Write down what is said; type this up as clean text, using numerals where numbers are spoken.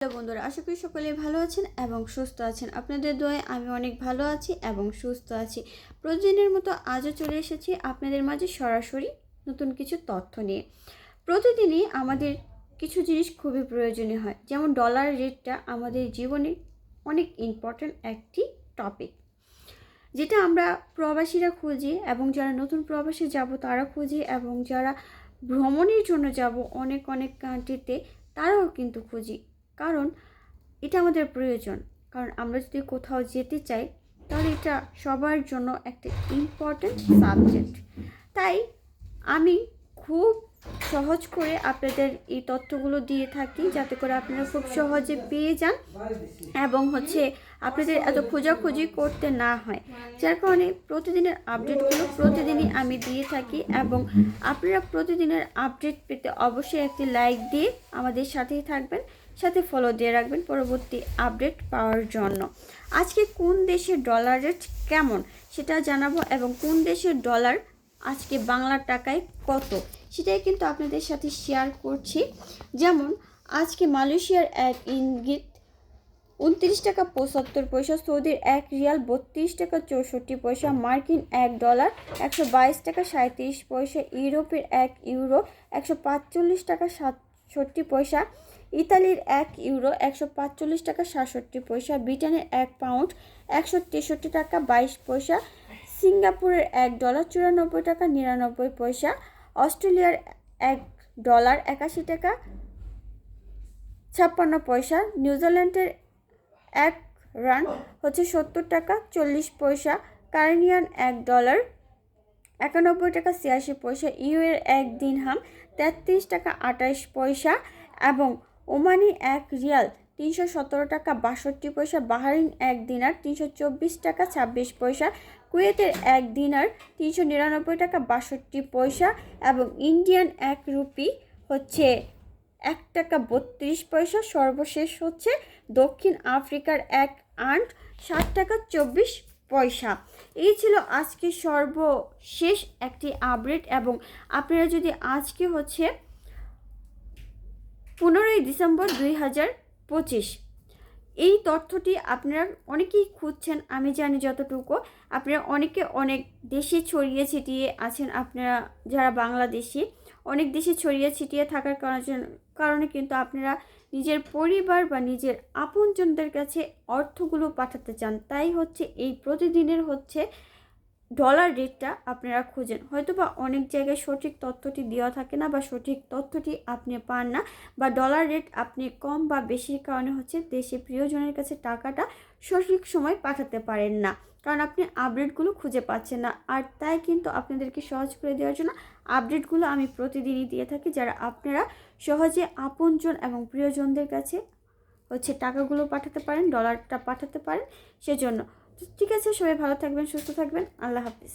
Hello বন্ধুরা, আশা করি সকলেই ভালো আছেন এবং সুস্থ আছেন। আপনাদের দোয়ায় আমি অনেক ভালো আছি এবং সুস্থ আছি। প্রতিদিনের মতো আজও চলে এসেছি আপনাদের মাঝে সরাসরি নতুন কিছু তথ্য নিয়ে। প্রতিদিনই আমাদের কিছু জিনিস খুবই প্রয়োজনীয় হয়, যেমন ডলার রেটটা আমাদের জীবনে অনেক ইম্পর্ট্যান্ট একটি টপিক, যেটা আমরা প্রবাসীরা খুঁজি এবং যারা নতুন প্রবাসী যাব তারা খুঁজি এবং যারা ভ্রমণের জন্য যাব অনেক অনেক কান্ট্রিতে তারাও কিন্তু খুঁজি। কারণ এটা আমাদের প্রয়োজন, কারণ আমরা যদি কোথাও যেতে চাই তাহলে এটা সবার জন্য একটা ইম্পর্ট্যান্ট সাবজেক্ট। তাই আমি খুব সহজ করে আপনাদের এই তথ্যগুলো দিয়ে থাকি, যাতে করে আপনারা খুব সহজে পেয়ে যান এবং আপনাদের এত খোঁজাখুঁজি করতে না হয়। যার কারণে প্রতিদিনের আপডেটগুলো প্রতিদিনই আমি দিয়ে থাকি এবং আপনারা প্রতিদিনের আপডেট পেতে অবশ্যই একটি লাইক দিয়ে আমাদের সাথেই থাকবেন, সাথে ফলো দিয়ে রাখবেন পরবর্তী আপডেট পাওয়ার জন্য। আজকে কোন দেশের ডলার রেট কেমন সেটা জানাবো এবং কোন দেশের ডলার আজকে বাংলা টাকায় কত সেটাই কিন্তু আপনাদের সাথে শেয়ার করছি। যেমন আজকে মালয়েশিয়ার এক ইঙ্গিত 29 টাকা 75 পয়সা, সৌদির এক রিয়াল 32 টাকা 64 পয়সা, মার্কিন $1 122 টাকা 37 পয়সা, ইউরোপের এক ইউরো 145 টাকা 67 পয়সা, ইতালির এক ইউরো 145 টাকা 67 পয়সা, ব্রিটেনের এক পাউন্ড 163 টাকা 22 পয়সা, সিঙ্গাপুরের $1 94 টাকা 99 পয়সা, অস্ট্রেলিয়ার $1 81 টাকা 56 পয়সা, নিউজিল্যান্ডের এক রান 70 টাকা 40 পয়সা, কানাডিয়ান $1 91 টাকা 86 পয়সা, ইউএর এক দিরহাম 33 টাকা 28 পয়সা এবং ওমানি এক রিয়াল 317 টাকা 62 পয়সা, বাহরাইন এক দিনার 324 টাকা 26 পয়সা, কুয়েতের এক দিনার 399 টাকা 62 পয়সা এবং ইন্ডিয়ান এক রুপি 1 টাকা 32 পয়সা। সর্বশেষ দক্ষিণ আফ্রিকার এক আন্ট 60 টাকা 24 পয়সা। এই ছিল আজকে সর্বশেষ একটি আপডেট এবং আপনারা যদি আজকে 15 ডিসেম্বর 2025 এই তথ্যটি আপনারা অনেকেই খুঁজছেন, আমি জানি যতটুকু আপনারা অনেক দেশে ছড়িয়ে ছিটিয়ে আছেন। আপনারা যারা বাংলাদেশি অনেক দেশে ছড়িয়ে ছিটিয়ে থাকার কারণে কিন্তু আপনারা নিজের পরিবার বা নিজের আপনজনদের কাছে অর্থগুলো পাঠাতে চান। তাই এই প্রতিদিনের ডলার রেটটা আপনারা খুঁজেন। হয়তোবা অনেক জায়গায় সঠিক তথ্যটি দেওয়া থাকে না বা সঠিক তথ্যটি আপনি পান না, বা ডলার রেট আপনি কম বা বেশির কারণে দেশে প্রিয়জনের কাছে টাকাটা সঠিক সময় পাঠাতে পারেন না, কারণ আপনি আপডেটগুলো খুঁজে পাচ্ছেন না। আর তাই কিন্তু আপনাদেরকে সহজ করে দেওয়ার জন্য আপডেটগুলো আমি প্রতিদিনই দিয়ে থাকি, যারা আপনারা সহজে আপনজন এবং প্রিয়জনদের কাছে টাকাগুলো পাঠাতে পারেন, ডলারটা পাঠাতে পারেন সেজন্য। ঠিক আছে, সবাই ভালো থাকবেন, সুস্থ থাকবেন, আল্লাহ হাফিজ।